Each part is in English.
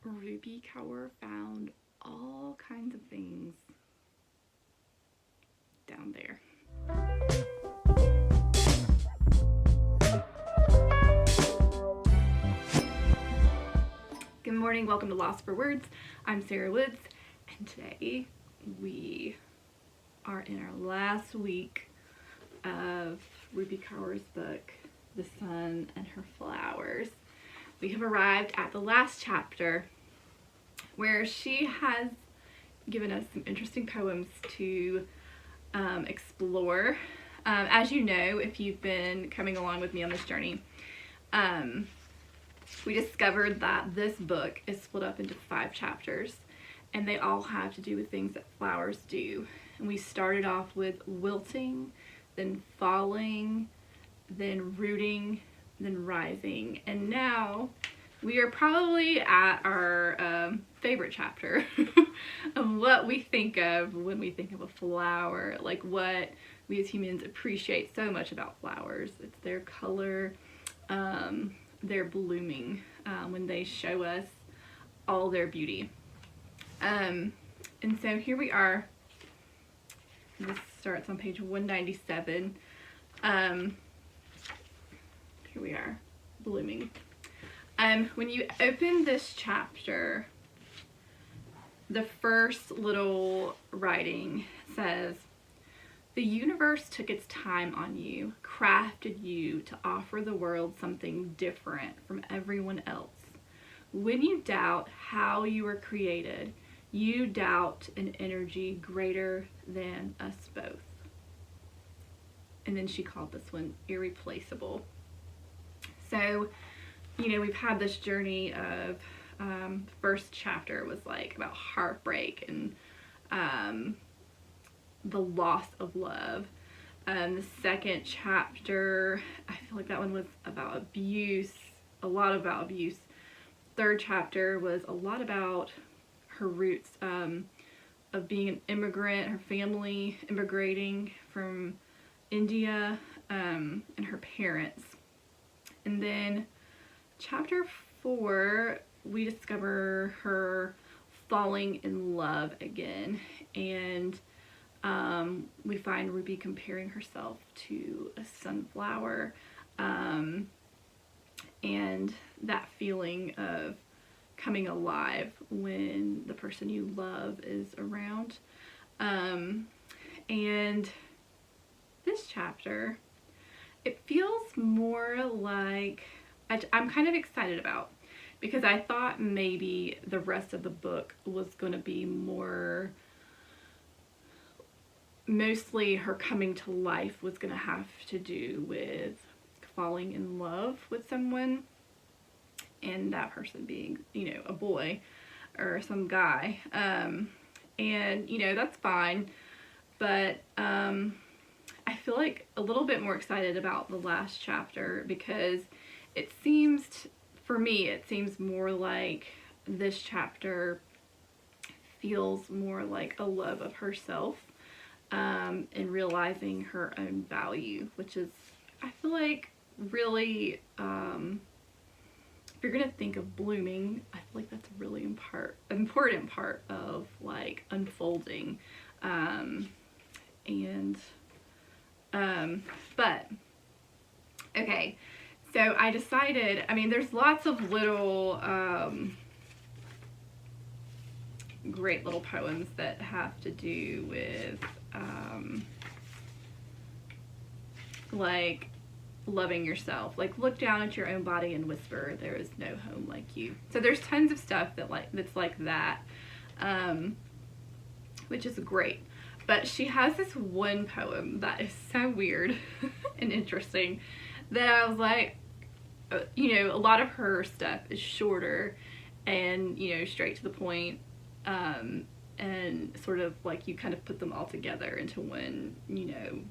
Rupi Kaur found all kinds of things down there. Good morning, welcome to Lost for Words. I'm Sarah Woods, and today we are in our last week of Rupi Kaur's book, The Sun and Her Flowers. We have arrived at the last chapter where she has given us some interesting poems to explore. As you know, if you've been coming along with me on this journey, we discovered that this book is split up into 5 chapters, and they all have to do with things that flowers do. And we started off with wilting, then falling, then rooting, then rising, and now we are probably at our favorite chapter of what we think of when we think of a flower, like what we as humans appreciate so much about flowers. It's their color, their blooming, when they show us all their beauty. And so here we are. This starts on page 197. Here we are, blooming. When you open this chapter, the first little writing says, "The universe took its time on you, crafted you to offer the world something different from everyone else. When you doubt how you were created, you doubt an energy greater than us both." And then she called this one irreplaceable. So, you know, we've had this journey of, the first chapter was like about heartbreak and the loss of love. The second chapter, I feel like that one was about abuse, a lot about abuse. Third chapter was a lot about her roots of being an immigrant, her family immigrating from India, and her parents. And then chapter 4, we discover her falling in love again, and we find Rupi comparing herself to a sunflower, and that feeling of coming alive when the person you love is around. And this chapter, it feels more like, I'm kind of excited about, because I thought maybe the rest of the book was going to be mostly her coming to life was going to have to do with falling in love with someone, and that person being, you know, a boy or some guy. And, you know, that's fine, but I feel like a little bit more excited about the last chapter, because it seems, for me, it seems more like this chapter feels more like a love of herself, and realizing her own value, which is, I feel like, really, if you're gonna think of blooming, I feel like that's a really important part of like unfolding. But okay, so I decided, I mean, there's lots of little great little poems that have to do with like loving yourself, like look down at your own body and whisper, there is no home like you. So there's tons of stuff that's like that, which is great. But she has this one poem that is so weird and interesting that I was like, you know, a lot of her stuff is shorter and, you know, straight to the point, and sort of like you kind of put them all together into one, you know,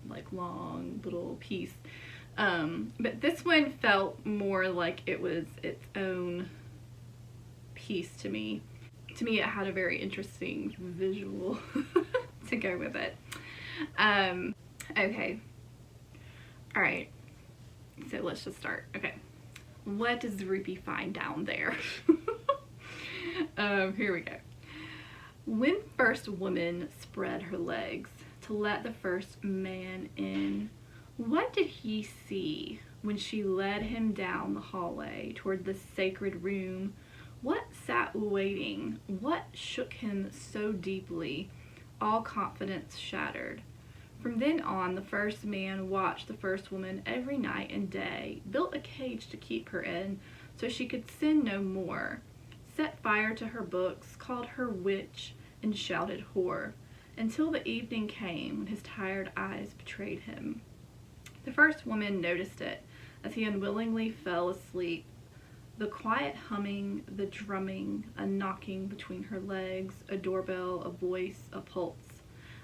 like long little piece. But this one felt more like it was its own piece to me. To me, it had a very interesting visual to go with it. Okay. All right. So let's just start. Okay. What does Rupi find down there? Here we go. When first woman spread her legs to let the first man in, what did he see when she led him down the hallway toward the sacred room? What sat waiting? What shook him so deeply, all confidence shattered? From then on, the first man watched the first woman every night and day, built a cage to keep her in so she could sin no more, set fire to her books, called her witch, and shouted whore, until the evening came when his tired eyes betrayed him. The first woman noticed it as he unwillingly fell asleep. The quiet humming, the drumming, a knocking between her legs, a doorbell, a voice, a pulse,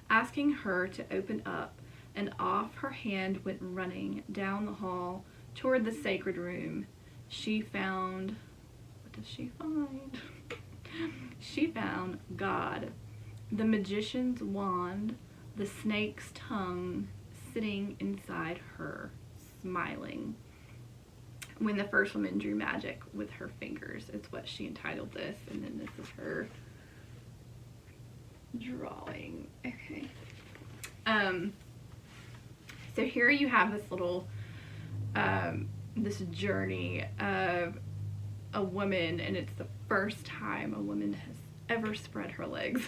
asking her to open up, and off her hand went running down the hall toward the sacred room. She found, what does she find? She found God, the magician's wand, the snake's tongue, sitting inside her, smiling. When the first woman drew magic with her fingers, is what she entitled this, and then this is her drawing. Okay. So here you have this little this journey of a woman, and it's the first time a woman has ever spread her legs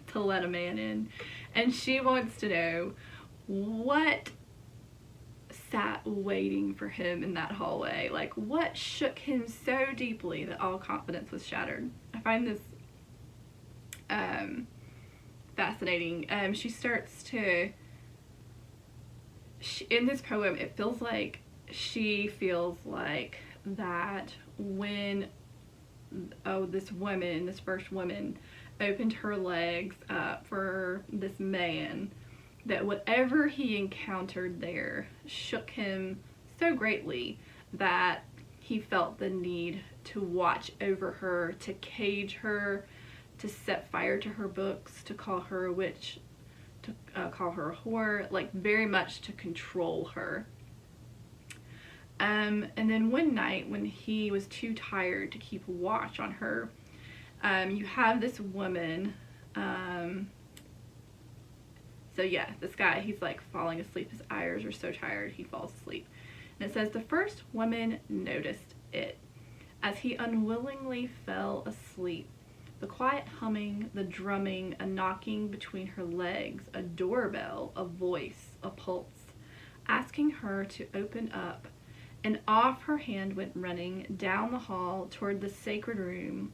to let a man in, and she wants to know what sat waiting for him in that hallway. Like, what shook him so deeply that all confidence was shattered? I find this fascinating. She starts to, in this poem, it feels like she feels like that when this first woman opened her legs up for this man, that whatever he encountered there shook him so greatly that he felt the need to watch over her, to cage her, to set fire to her books, to call her a witch, to call her a whore, like very much to control her. And then one night when he was too tired to keep watch on her, you have this woman, so yeah, this guy, he's like falling asleep. His eyes are so tired, he falls asleep. And it says, the first woman noticed it as he unwillingly fell asleep. The quiet humming, the drumming, a knocking between her legs, a doorbell, a voice, a pulse, asking her to open up. And off her hand went running down the hall toward the sacred room.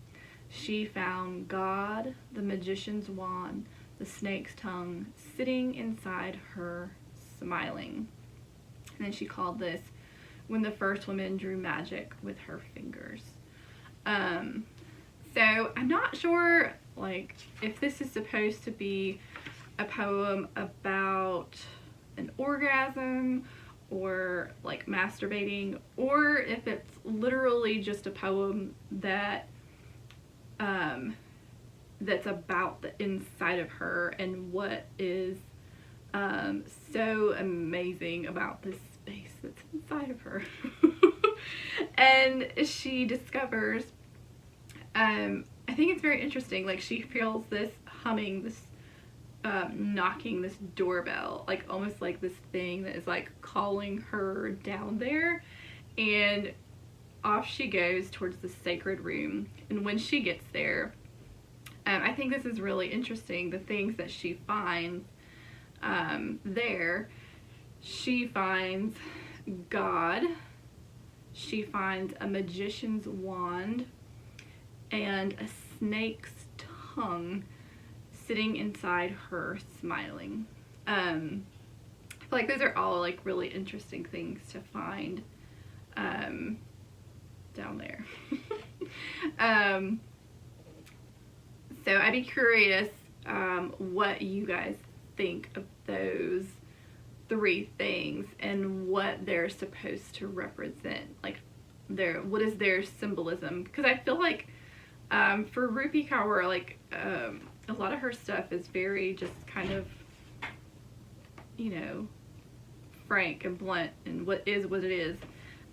She found God, the magician's wand, the snake's tongue, sitting inside her, smiling. And then she called this when the first woman drew magic with her fingers. So I'm not sure, like, if this is supposed to be a poem about an orgasm or like masturbating, or if it's literally just a poem that that's about the inside of her and what is so amazing about this space that's inside of her. And she discovers, I think it's very interesting, like she feels this humming, this knocking, this doorbell, like almost like this thing that is like calling her down there, and off she goes towards the sacred room. And when she gets there, I think this is really interesting, the things that she finds there. She finds God, she finds a magician's wand, and a snake's tongue sitting inside her, smiling. I feel like those are all like really interesting things to find down there. So I'd be curious what you guys think of those three things and what they're supposed to represent. Like, what is their symbolism? Because I feel like for Rupi Kaur, like a lot of her stuff is very just kind of, you know, frank and blunt and what is what it is.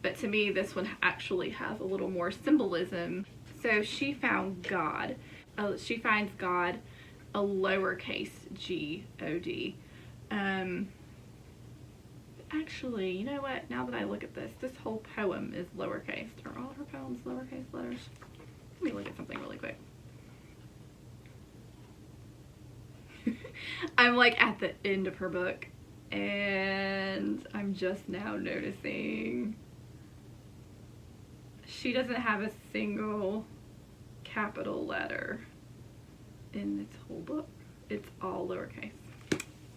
But to me, this one actually has a little more symbolism. So she found God. She finds God a lowercase G-O-D. Actually, you know what? Now that I look at this whole poem is lowercase. Are all her poems lowercase letters? Let me look at something really quick. I'm like at the end of her book, and I'm just now noticing she doesn't have a single capital letter in this whole book. It's all lowercase.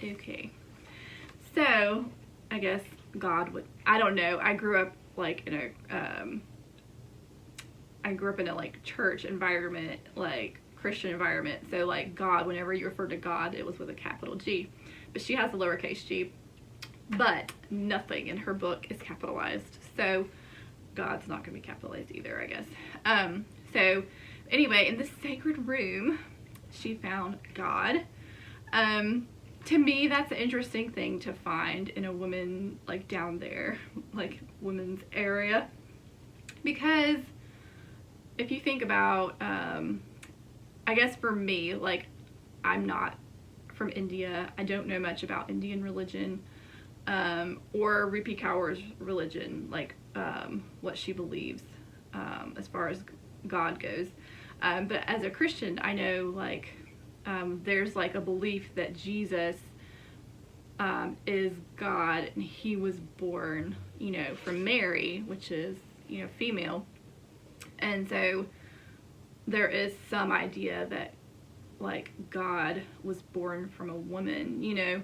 Okay. So, I guess God would, I don't know. I grew up like in a like church environment, like Christian environment. So like God, whenever you refer to God, it was with a capital G. But she has a lowercase g. But nothing in her book is capitalized. So God's not going to be capitalized either, I guess. So anyway, in this sacred room, she found God. To me, that's an interesting thing to find in a woman, like down there, like women's area. Because if you think about, I guess for me, like, I'm not from India. I don't know much about Indian religion, or Rupi Kaur's religion, like, what she believes, as far as God goes. But as a Christian, I know, like, there's like a belief that Jesus is God, and he was born, you know, from Mary, which is, you know, female. And so there is some idea that like God was born from a woman, you know.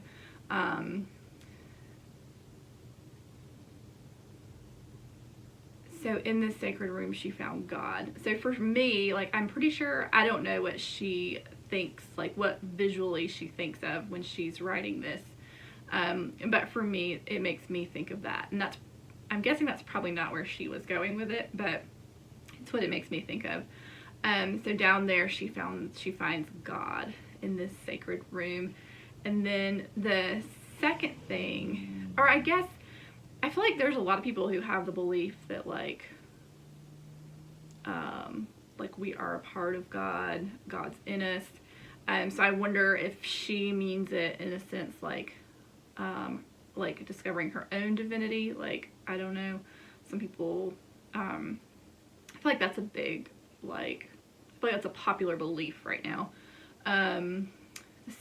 So in this sacred room, she found God. So for me, like, I'm pretty sure, I don't know what she thinks, like what visually she thinks of when she's writing this. But for me, it makes me think of that. And that's, I'm guessing that's probably not where she was going with it, but it's what it makes me think of. So down there, she finds God in this sacred room. And then the second thing, or I guess, I feel like there's a lot of people who have the belief that like we are a part of God, God's in us. So I wonder if she means it in a sense like discovering her own divinity. Like, I don't know, some people, I feel like that's a big, like, I feel like that's a popular belief right now. The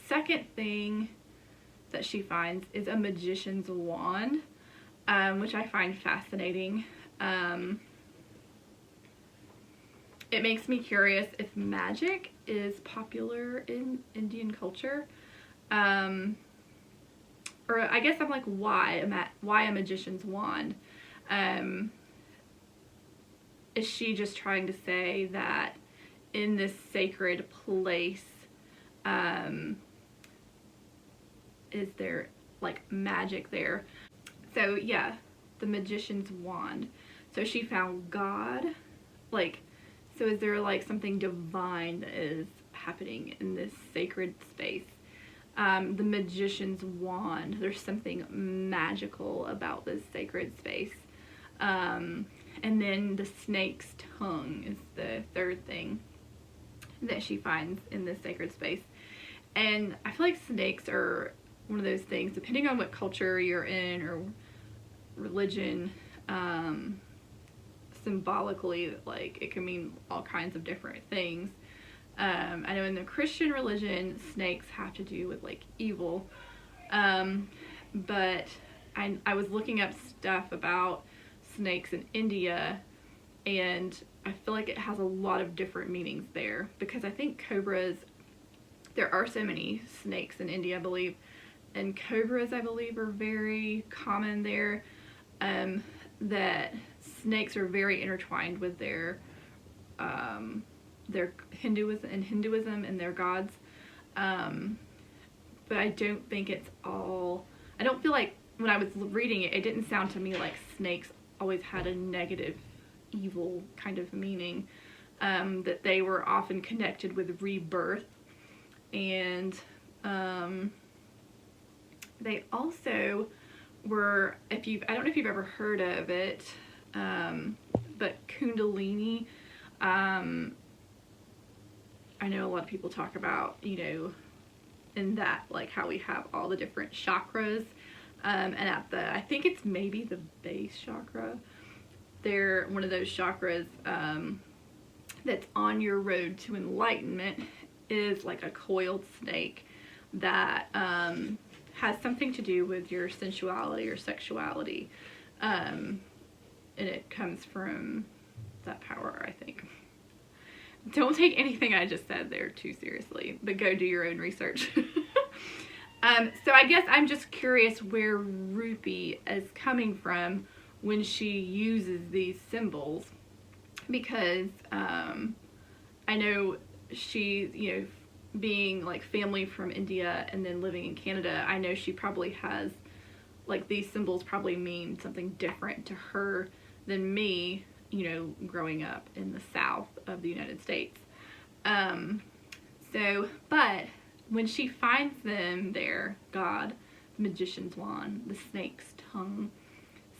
second thing that she finds is a magician's wand, which I find fascinating. It makes me curious if magic is popular in Indian culture. Or I guess I'm like, why a magician's wand? Is she just trying to say that in this sacred place, is there like magic there? So yeah, the magician's wand. So she found God. Like, so is there like something divine that is happening in this sacred space? The magician's wand. There's something magical about this sacred space. And then the snake's tongue is the third thing that she finds in this sacred space. And I feel like snakes are one of those things, depending on what culture you're in or religion, symbolically, like, it can mean all kinds of different things. I know in the Christian religion, snakes have to do with like evil, but I was looking up stuff about snakes in India, and I feel like it has a lot of different meanings there, because I think cobras, there are so many snakes in India, I believe, and cobras, I believe, are very common there, that snakes are very intertwined with their Hinduism and their gods, but I don't think it's all, I don't feel like, when I was reading it, it didn't sound to me like snakes always had a negative, evil kind of meaning, that they were often connected with rebirth, and they also were, I don't know if you've ever heard of it, but Kundalini I know a lot of people talk about, you know, in that, like how we have all the different chakras, and at the, I think it's maybe the base chakra, they're one of those chakras that's on your road to enlightenment is like a coiled snake that has something to do with your sensuality or sexuality, and it comes from that power, I think. Don't take anything I just said there too seriously, but go do your own research. So I guess I'm just curious where Rupi is coming from when she uses these symbols, because I know she, you know, being like family from India and then living in Canada, I know she probably has, like, these symbols probably mean something different to her than me, you know, growing up in the South of the United States. But when she finds them there, God, the magician's wand, the snake's tongue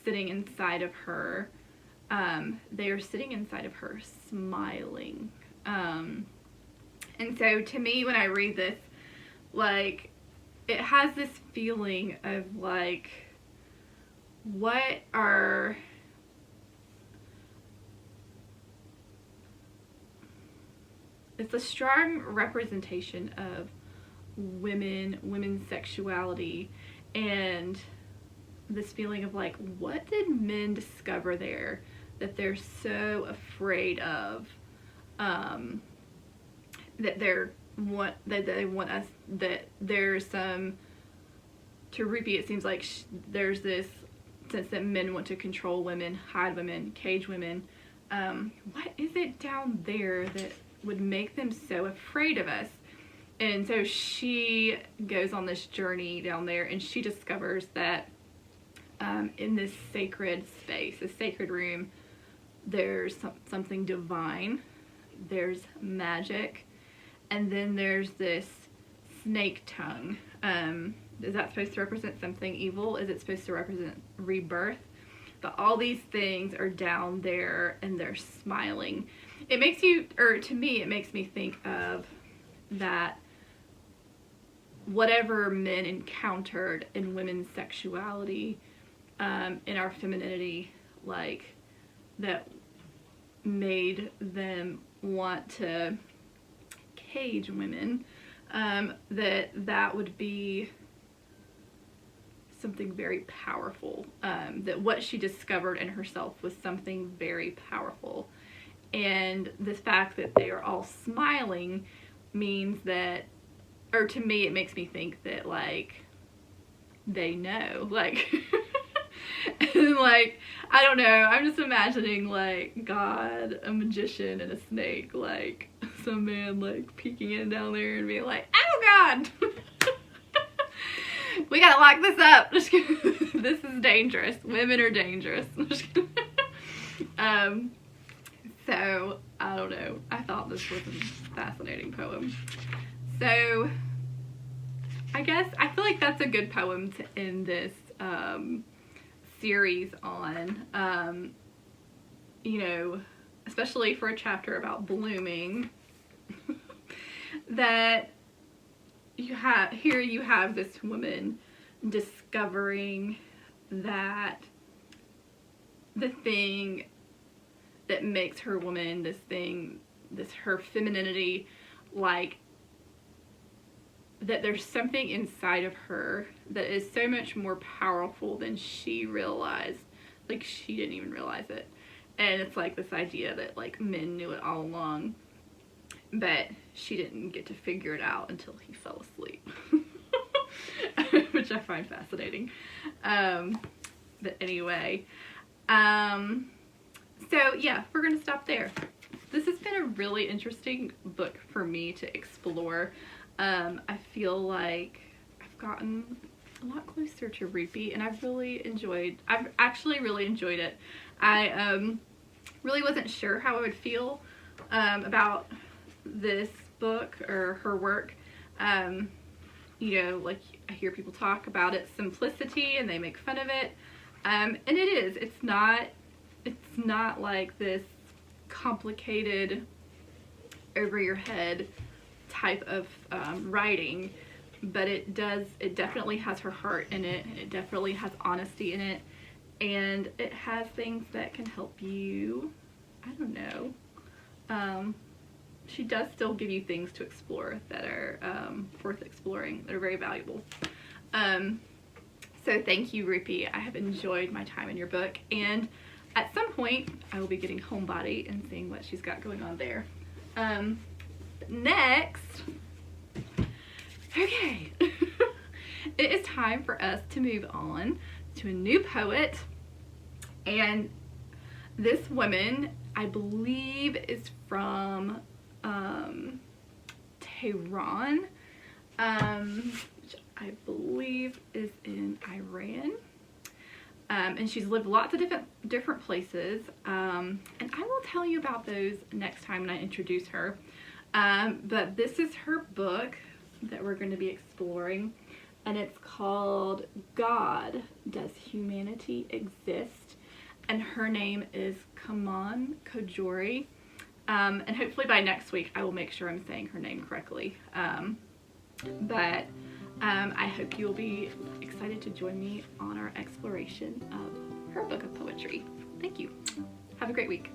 sitting inside of her, they are sitting inside of her smiling. And so to me, when I read this, like, it has this feeling of like, what are... It's a strong representation of women's sexuality, and this feeling of like, what did men discover there that they're so afraid of, that they want us, that there's some, to Rupi it seems like there's this sense that men want to control women, hide women, cage women. What is it down there that would make them so afraid of us? And so she goes on this journey down there, and she discovers that in this sacred space, a sacred room, there's something divine, there's magic, and then there's this snake tongue. Is that supposed to represent something evil? Is it supposed to represent rebirth? But all these things are down there, and they're smiling. It makes you, or to me, it makes me think of that whatever men encountered in women's sexuality, in our femininity, like, that made them want to cage women, that would be something very powerful, that what she discovered in herself was something very powerful. And the fact that they are all smiling means that, or to me, it makes me think that, like, they know, like, and, like, I don't know, I'm just imagining, like, God, a magician, and a snake, like, some man, like, peeking in down there and being like, oh God, we gotta lock this up. This is dangerous. Women are dangerous. So, I don't know. I thought this was a fascinating poem. So, I guess, I feel like that's a good poem to end this series on. You know, especially for a chapter about blooming, that you have this woman discovering that the thing that makes her woman, her femininity, like, that there's something inside of her that is so much more powerful than she realized. Like, she didn't even realize it. And it's like this idea that, like, men knew it all along, but she didn't get to figure it out until he fell asleep. Which I find fascinating. But anyway, so yeah, we're gonna stop there. This has been a really interesting book for me to explore. I feel like I've gotten a lot closer to Rupi, and I've actually really enjoyed it. I really wasn't sure how I would feel about this book or her work. You know, like, I hear people talk about its simplicity and they make fun of it, and it is. It's not like this complicated, over your head type of writing, but it definitely has her heart in it, and it definitely has honesty in it, and it has things that can help you, I don't know. She does still give you things to explore that are worth exploring, that are very valuable. So thank you, Rupi. I have enjoyed my time in your book, and at some point I will be getting Homebody and seeing what she's got going on there. Next, okay, it is time for us to move on to a new poet, and this woman, I believe, is from Tehran, which I believe is in Iran. And she's lived lots of different places, and I will tell you about those next time when I introduce her. But this is her book that we're going to be exploring, and it's called God, Does Humanity Exist? And her name is Kaman Kojori. And hopefully by next week I will make sure I'm saying her name correctly. But I hope you'll be excited to join me on our exploration of her book of poetry. Thank you. Have a great week.